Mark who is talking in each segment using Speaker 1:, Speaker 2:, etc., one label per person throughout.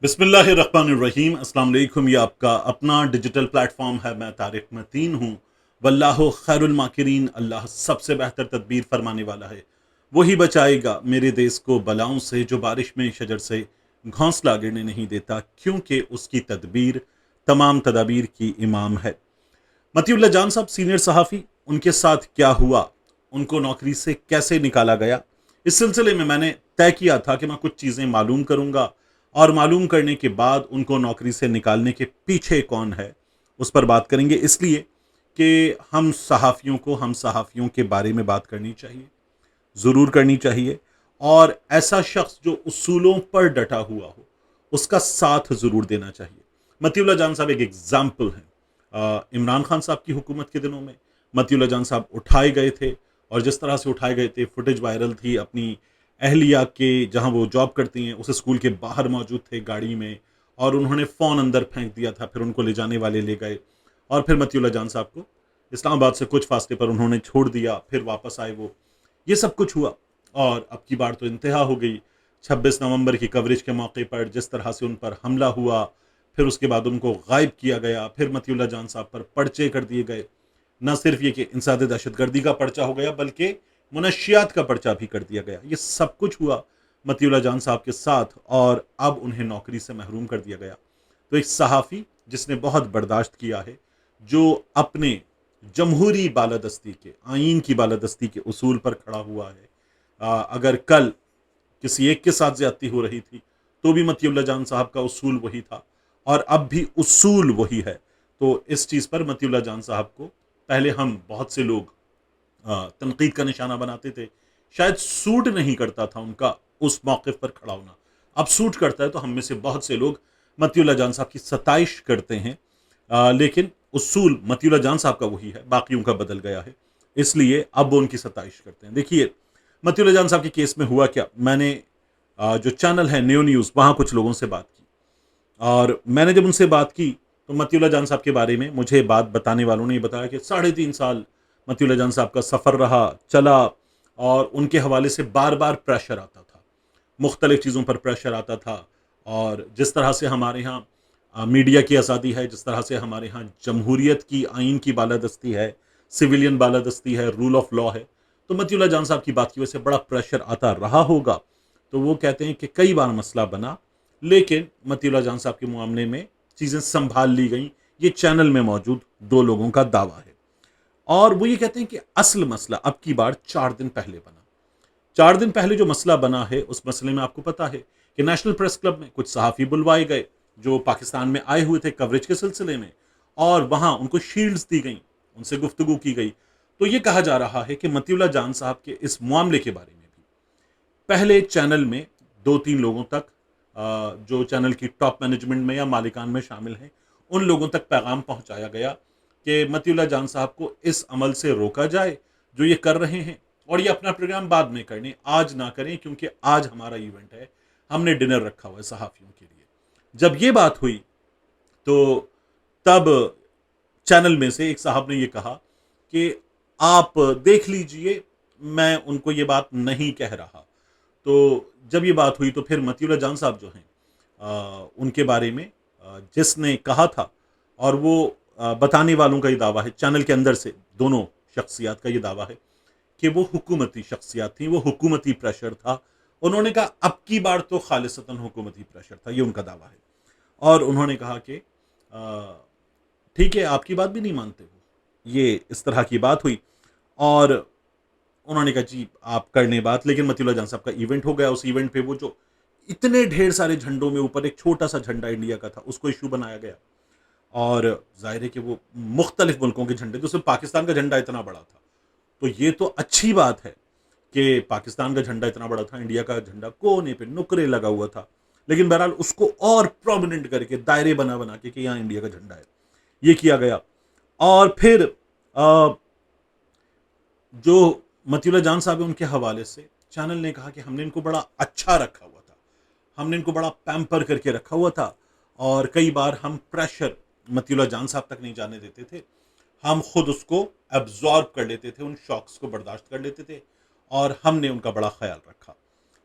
Speaker 1: बिस्मिल्लाहिर्रहमानिर्रहीम। अस्सलाम वालेकुम। ये आपका अपना डिजिटल प्लेटफॉर्म है। मैं तारिक मतीन हूँ। वल्लाहु खैरुल माकिरीन। अल्लाह सबसे बेहतर तदबीर फरमाने वाला है। वही बचाएगा मेरे देश को बलाओं से, जो बारिश में शजर से घोंसला गिरने नहीं देता, क्योंकि उसकी तदबीर तमाम तदाबीर की इमाम है। मतीउल्लाह जान साहब सीनियर सहाफ़ी, उनके साथ क्या हुआ, उनको नौकरी से कैसे निकाला गया, इस सिलसिले में मैंने तय किया था कि मैं कुछ चीज़ें मालूम करूंगा और मालूम करने के बाद उनको नौकरी से निकालने के पीछे कौन है उस पर बात करेंगे। इसलिए कि हम सहाफ़ियों के बारे में बात करनी चाहिए, ज़रूर करनी चाहिए। और ऐसा शख्स जो उसूलों पर डटा हुआ हो, उसका साथ ज़रूर देना चाहिए। मतीउल्लाह जान साहब एक एग्जाम्पल हैं। इमरान खान साहब की हुकूमत के दिनों में मतीउल्लाह जान साहब उठाए गए थे, और जिस तरह से उठाए गए थे, फुटेज वायरल थी। अपनी अहलिया के जहाँ वो जॉब करती हैं उस स्कूल के बाहर मौजूद थे गाड़ी में, और उन्होंने फ़ोन अंदर फेंक दिया था। फिर उनको ले जाने वाले ले गए, और फिर मतीउल्लाह जान साहब को इस्लामाबाद से कुछ फासले पर उन्होंने छोड़ दिया। फिर वापस आए वो। ये सब कुछ हुआ, और अब की बार तो इंतहा हो गई। 26 नवंबर की कवरेज के मौके पर जिस तरह से उन पर हमला हुआ, फिर उसके बाद उनको गायब किया गया, फिर मतीउल्लाह जान साहब पर पर्चे कर दिए गए। न सिर्फ ये कि इंसाद दहशतगर्दी का पर्चा हो गया, बल्कि मुनशियात का पर्चा भी कर दिया गया। ये सब कुछ हुआ मतीउल्लाह जान साहब के साथ, और अब उन्हें नौकरी से महरूम कर दिया गया। तो एक सहाफ़ी जिसने बहुत बर्दाश्त किया है, जो अपने जमहूरी बालादस्ती के, आइन की बालादस्ती के उसूल पर खड़ा हुआ है। अगर कल किसी एक के साथ ज्यादती हो रही थी, तो भी मतीउल्लाह जान साहब का उसूल वही था, और अब भी उसूल वही है। तो इस चीज़ पर मतीउल्लाह जान साहब को पहले हम बहुत से लोग तनकीद का निशाना बनाते थे। शायद सूट नहीं करता था उनका उस मौक़िफ़ पर खड़ा होना। अब सूट करता है, तो हम में से बहुत से लोग मतीउल्लाह जान साहब की सताइश करते हैं। लेकिन उसूल मतीउल्लाह जान साहब का वही है, बाकियों का बदल गया है। इसलिए अब वो उनकी सताइश करते हैं। देखिए, मतीउल्लाह जान साहब के केस में हुआ क्या। मैंने जो चैनल है न्यू न्यूज़, वहाँ कुछ लोगों से बात की, और मैंने जब उनसे बात की, तो मतीउल्लाह जान साहब के बारे में मुझे बात बताने वालों ने बताया कि 3.5 साल मतीउल्लाह जान साहब का सफ़र रहा, चला, और उनके हवाले से बार बार प्रेशर आता था, मुख्तलिफ चीज़ों पर प्रेशर आता था। और जिस तरह से हमारे यहाँ मीडिया की आज़ादी है, जिस तरह से हमारे यहाँ जमहूरियत की, आइन की बालादस्ती है, सिविलियन बालादस्ती है, रूल ऑफ लॉ है, तो मतीउल्लाह जान साहब की बात की वजह से बड़ा प्रेशर आता रहा होगा। तो वो कहते हैं कि कई बार मसला बना, लेकिन मतीउल्लाह जान साहब के मामले में चीज़ें संभाल ली गई। ये चैनल में मौजूद दो लोगों का दावा है। और वो ये कहते हैं कि असल मसला अब की बार 4 दिन पहले बना। 4 दिन पहले जो मसला बना है, उस मसले में आपको पता है कि नेशनल प्रेस क्लब में कुछ सहाफ़ी बुलवाए गए, जो पाकिस्तान में आए हुए थे कवरेज के सिलसिले में, और वहाँ उनको शील्ड्स दी गई, उनसे गुफ्तगू की गई। तो ये कहा जा रहा है कि मतीउल्लाह जान साहब के इस मामले के बारे में भी पहले चैनल में 2-3 लोगों तक, जो चैनल की टॉप मैनेजमेंट में या मालिकान में शामिल हैं, उन लोगों तक पैगाम पहुंचाया गया कि मतीउल्लाह जान साहब को इस अमल से रोका जाए जो ये कर रहे हैं, और ये अपना प्रोग्राम बाद में करने, आज ना करें, क्योंकि आज हमारा इवेंट है, हमने डिनर रखा हुआ है सहाफ़ियों के लिए। जब ये बात हुई, तो तब चैनल में से एक साहब ने ये कहा कि आप देख लीजिए, मैं उनको ये बात नहीं कह रहा। तो जब ये बात हुई, तो फिर मतीउल्लाह जान साहब जो हैं, उनके बारे में जिसने कहा था, और वो बताने वालों का ये दावा है, चैनल के अंदर से दोनों शख्सियात का ये दावा है कि वो हुकूमती शख्सियात थी, वो हुकूमती प्रेशर था। उन्होंने कहा अब की बार तो खालिसतन हुकूमती प्रेशर था, ये उनका दावा है। और उन्होंने कहा कि ठीक है, आपकी बात भी नहीं मानते हो, ये इस तरह की बात हुई। और उन्होंने कहा जी आप कर लें बात, लेकिन मतीउल्लाह जान साहब का इवेंट हो गया। उस इवेंट पे वो जो इतने ढेर सारे झंडों में ऊपर एक छोटा सा झंडा इंडिया का था, उसको इशू बनाया गया। और जाहिर है कि वो मुख्तलिफ मुल्कों के झंडे, तो सिर्फ पाकिस्तान का झंडा इतना बड़ा था, तो ये तो अच्छी बात है कि पाकिस्तान का झंडा इतना बड़ा था, इंडिया का झंडा कोने पे नुकरे लगा हुआ था। लेकिन बहरहाल उसको और प्रोमिनेंट करके दायरे बना बना के कि यहाँ इंडिया का झंडा है, ये किया गया। और फिर जो मतीउल्लाह जान साहब है, उनके हवाले से चैनल ने कहा कि हमने इनको बड़ा अच्छा रखा हुआ था, हमने इनको बड़ा पैम्पर करके रखा हुआ था, और कई बार हम प्रेशर मतीउल्लाह जान साहब तक नहीं जाने देते थे, हम खुद उसको एब्जॉर्ब कर लेते थे, उन शॉक्स को बर्दाश्त कर लेते थे, और हमने उनका बड़ा ख्याल रखा।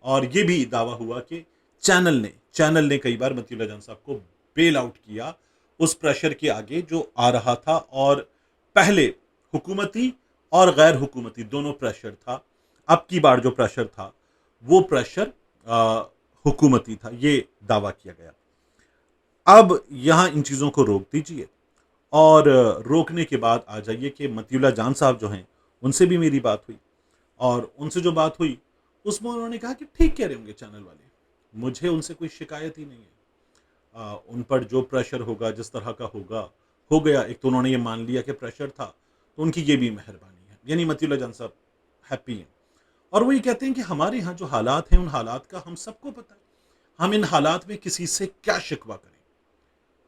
Speaker 1: और ये भी दावा हुआ कि चैनल ने कई बार मतीउल्लाह जान साहब को बेल आउट किया उस प्रेशर के आगे जो आ रहा था। और पहले हुकूमती और गैर हुकूमती दोनों प्रेशर था। अब की बार जो प्रेशर था वो प्रेशर हुकूमती था, ये दावा किया गया। अब यहाँ इन चीज़ों को रोक दीजिए और रोकने के बाद आ जाइए कि मतीउल्लाह जान साहब जो हैं उनसे भी मेरी बात हुई, और उनसे जो बात हुई उसमें उन्होंने कहा कि ठीक कह रहे होंगे चैनल वाले, मुझे उनसे कोई शिकायत ही नहीं है। उन पर जो प्रेशर होगा जिस तरह का होगा हो गया। एक तो उन्होंने ये मान लिया कि प्रेशर था, तो उनकी ये भी मेहरबानी है, यानी मतीउल्लाह जान साहब हैप्पी हैं। और वो ये कहते हैं कि हमारे यहाँ जो हालात हैं उन हालात का हम सबको पता है, हम इन हालात में किसी से क्या शिकवा करें,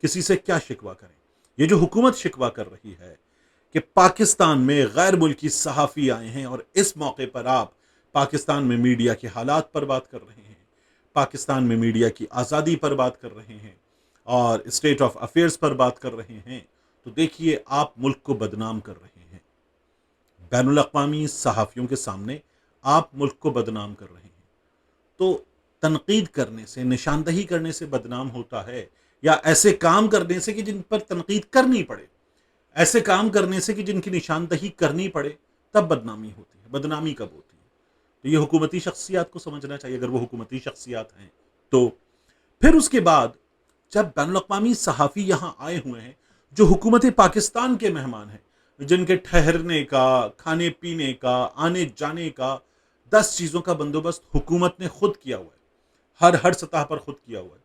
Speaker 1: किसी से क्या शिकवा करें। ये जो हुकूमत शिकवा कर रही है कि पाकिस्तान में गैर मुल्की सहाफ़ी आए हैं और इस मौके पर आप पाकिस्तान में मीडिया के हालात पर बात कर रहे हैं, पाकिस्तान में मीडिया की आज़ादी पर बात कर रहे हैं और स्टेट ऑफ अफेयर्स पर बात कर रहे हैं, तो देखिए आप मुल्क को बदनाम कर रहे हैं। बैनुल अक़वामी सहाफ़ियों के सामने आप मुल्क को बदनाम कर रहे हैं। तो तनकीद करने से, निशानदही करने से बदनाम होता है, या ऐसे काम करने से कि जिन पर तनकीद करनी पड़े, ऐसे काम करने से कि जिनकी निशानदही करनी पड़े, तब बदनामी होती है। बदनामी कब होती है? तो ये हुकूमती शख्सियात को समझना चाहिए, अगर वो हुकूमती शख्सियात हैं तो। फिर उसके बाद जब बैनुल अक़वामी सहाफ़ी यहाँ आए हुए हैं जो हुकूमत पाकिस्तान के मेहमान हैं, जिनके ठहरने का, खाने पीने का, आने जाने का 10 चीज़ों का बंदोबस्त हुकूमत ने खुद किया हुआ है, हर सतह पर खुद किया हुआ है,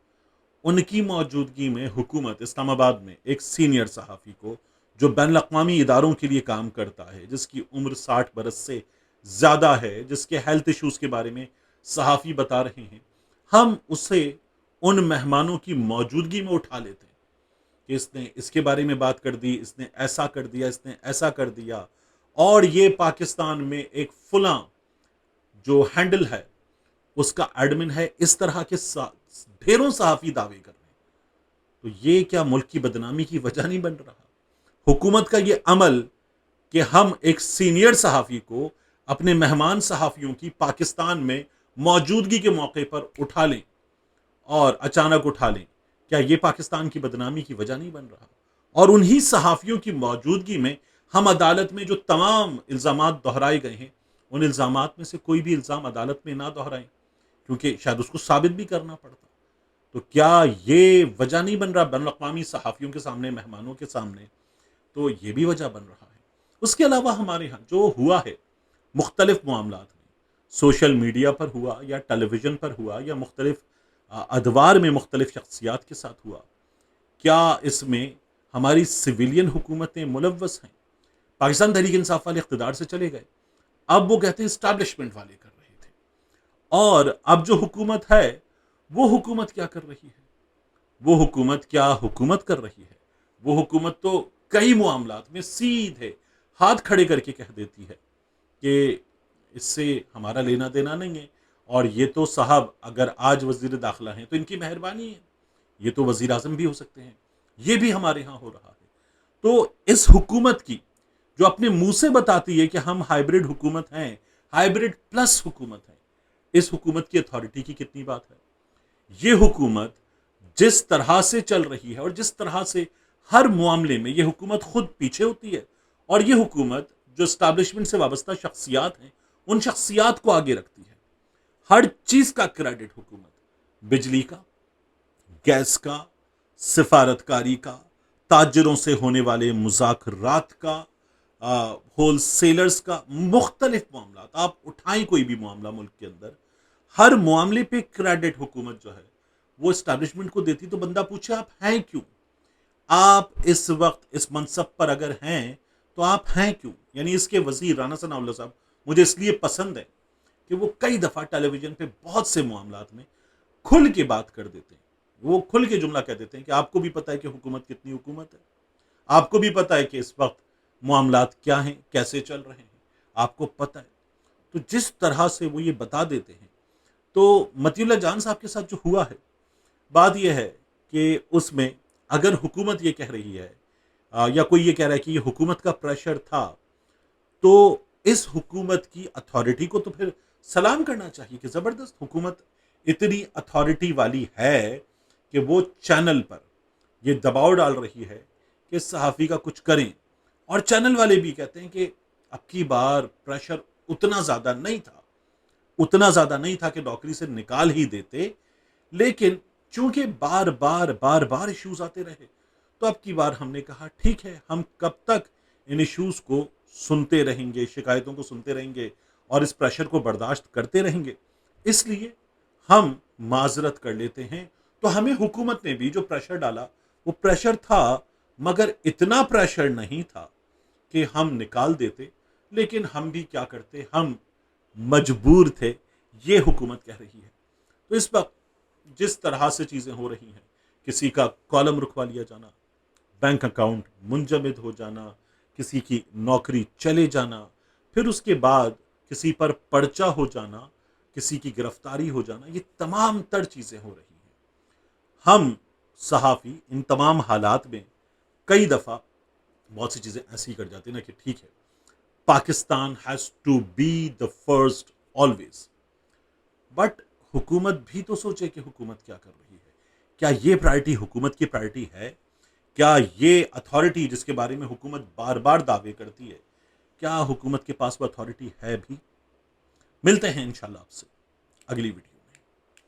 Speaker 1: उनकी मौजूदगी में हुकूमत इस्लामाबाद में एक सीनियर सहाफ़ी को, जो बैनुल अक़वामी इदारों के लिए काम करता है, जिसकी उम्र 60 बरस से ज़्यादा है, जिसके हेल्थ इश्यूज़ के बारे में सहाफ़ी बता रहे हैं, हम उसे उन मेहमानों की मौजूदगी में उठा लेते हैं कि इसने इसके बारे में बात कर दी, इसने ऐसा कर दिया, इसने ऐसा कर दिया, और ये पाकिस्तान में एक फलां जो हैंडल है उसका एडमिन है, इस तरह के ढेरों सहाफ़ी दावे कर रहे हैं। तो ये क्या मुल्क की बदनामी की वजह नहीं बन रहा? हुकूमत का ये अमल कि हम एक सीनियर सहाफ़ी को अपने मेहमान सहाफ़ियों की पाकिस्तान में मौजूदगी के मौके पर उठा लें और अचानक उठा लें, क्या ये पाकिस्तान की बदनामी की वजह नहीं बन रहा? और उन्हीं सहाफ़ियों की मौजूदगी में हम अदालत में जो तमाम इल्ज़ामात दोहराए गए हैं, उन इल्ज़ामात में से कोई भी इल्ज़ाम अदालत में ना दोहराएं, क्योंकि शायद उसको साबित भी करना पड़ता। तो क्या ये वजह नहीं बन रहा बैनुल अक़वामी सहाफ़ियों के सामने, मेहमानों के सामने? तो ये भी वजह बन रहा है। उसके अलावा हमारे यहाँ जो हुआ है मुख्तलिफ मामलात में, सोशल मीडिया पर हुआ या टेलीविज़न पर हुआ या मुख्तलिफ अदवार में मुख्तलिफ शख्सियात के साथ हुआ, क्या इसमें हमारी सिविलियन हुकूमतें मुलव्वस हैं? पाकिस्तान तहरीक इंसाफ वाले इक़्तिदार से चले गए, अब वो कहते हैं इस्टेब्लिशमेंट वाले कर रहे थे। और अब जो हुकूमत है, वो हुकूमत क्या कर रही है? वो हुकूमत क्या हुकूमत कर रही है? वो हुकूमत तो कई मामलात में सीधे हाथ खड़े करके कह देती है कि इससे हमारा लेना देना नहीं है, और ये तो साहब अगर आज वज़ीर दाखिला हैं तो इनकी मेहरबानी है, ये तो वज़ीर आज़म भी हो सकते हैं, ये भी हमारे यहाँ हो रहा है। तो इस हुकूमत की, जो अपने मुंह से बताती है कि हम हाइब्रिड हुकूमत हैं, हाइब्रिड प्लस हुकूमत है, इस हुकूमत की अथॉरिटी की कितनी बात है? ये हुकूमत जिस तरह से चल रही है और जिस तरह से हर मामले में ये हुकूमत खुद पीछे होती है, और ये हुकूमत जो एस्टैब्लिशमेंट से वाबस्ता शख्सियात हैं उन शख्सियात को आगे रखती है। हर चीज का क्रेडिट हुकूमत, बिजली का, गैस का, सिफारतकारी का, ताजरों से होने वाले मुज़ाकरात का, होल सेलर्स का, मुख्तलिफ मामला आप उठाएं, कोई भी मामला मुल्क के अंदर, हर मामले पे क्रेडिट हुकूमत जो है वो एस्टैब्लिशमेंट को देती। तो बंदा पूछे आप हैं क्यों? आप इस वक्त इस मनसब पर अगर हैं तो आप हैं क्यों? यानी इसके वजीर राना सनाउल्लाह साहब मुझे इसलिए पसंद है कि वो कई दफ़ा टेलीविजन पे बहुत से मामलात में खुल के बात कर देते हैं। वो खुल के जुमला कह देते हैं कि आपको भी पता है कि हुकूमत कितनी हुकूमत है, आपको भी पता है कि इस वक्त मामलात क्या हैं, कैसे चल रहे हैं, आपको पता है। तो जिस तरह से वो ये बता देते हैं, तो मतीउल्लाह जान साहब के साथ जो हुआ है, बात यह है कि उसमें अगर हुकूमत ये कह रही है या कोई ये कह रहा है कि ये हुकूमत का प्रेशर था, तो इस हुकूमत की अथॉरिटी को तो फिर सलाम करना चाहिए कि ज़बरदस्त हुकूमत इतनी अथॉरिटी वाली है कि वो चैनल पर ये दबाव डाल रही है कि सहाफ़ी का कुछ करें। और चैनल वाले भी कहते हैं कि अब की बार प्रेशर उतना ज़्यादा नहीं था कि नौकरी से निकाल ही देते, लेकिन चूंकि बार बार इश्यूज आते रहे, तो अब की बार हमने कहा ठीक है, हम कब तक इन इश्यूज को सुनते रहेंगे, शिकायतों को सुनते रहेंगे और इस प्रेशर को बर्दाश्त करते रहेंगे। इसलिए हम माजरत कर लेते हैं। तो हमें हुकूमत ने भी जो प्रेशर डाला, वो प्रेशर था, मगर इतना प्रेशर नहीं था कि हम निकाल देते। लेकिन हम भी क्या करते, हम मजबूर थे, ये हुकूमत कह रही है। तो इस वक्त जिस तरह से चीज़ें हो रही हैं, किसी का कॉलम रुकवा लिया जाना, बैंक अकाउंट मुंजमद हो जाना, किसी की नौकरी चले जाना, फिर उसके बाद किसी पर पर्चा हो जाना, किसी की गिरफ्तारी हो जाना, ये तमाम तर चीज़ें हो रही हैं। हम सहाफ़ी इन तमाम हालात में कई दफ़ा बहुत सी चीज़ें ऐसी कर जाते हैं ना कि ठीक है, Pakistan has to be the first always. But हुकूमत भी तो सोचे कि हुकूमत क्या कर रही है। क्या ये प्रायोरिटी हुकूमत की प्रायोरिटी है? क्या ये अथॉरिटी जिसके बारे में हुकूमत बार बार दावे करती है, क्या हुकूमत के पास वो अथॉरिटी है भी? मिलते हैं इंशाल्लाह आपसे अगली वीडियो।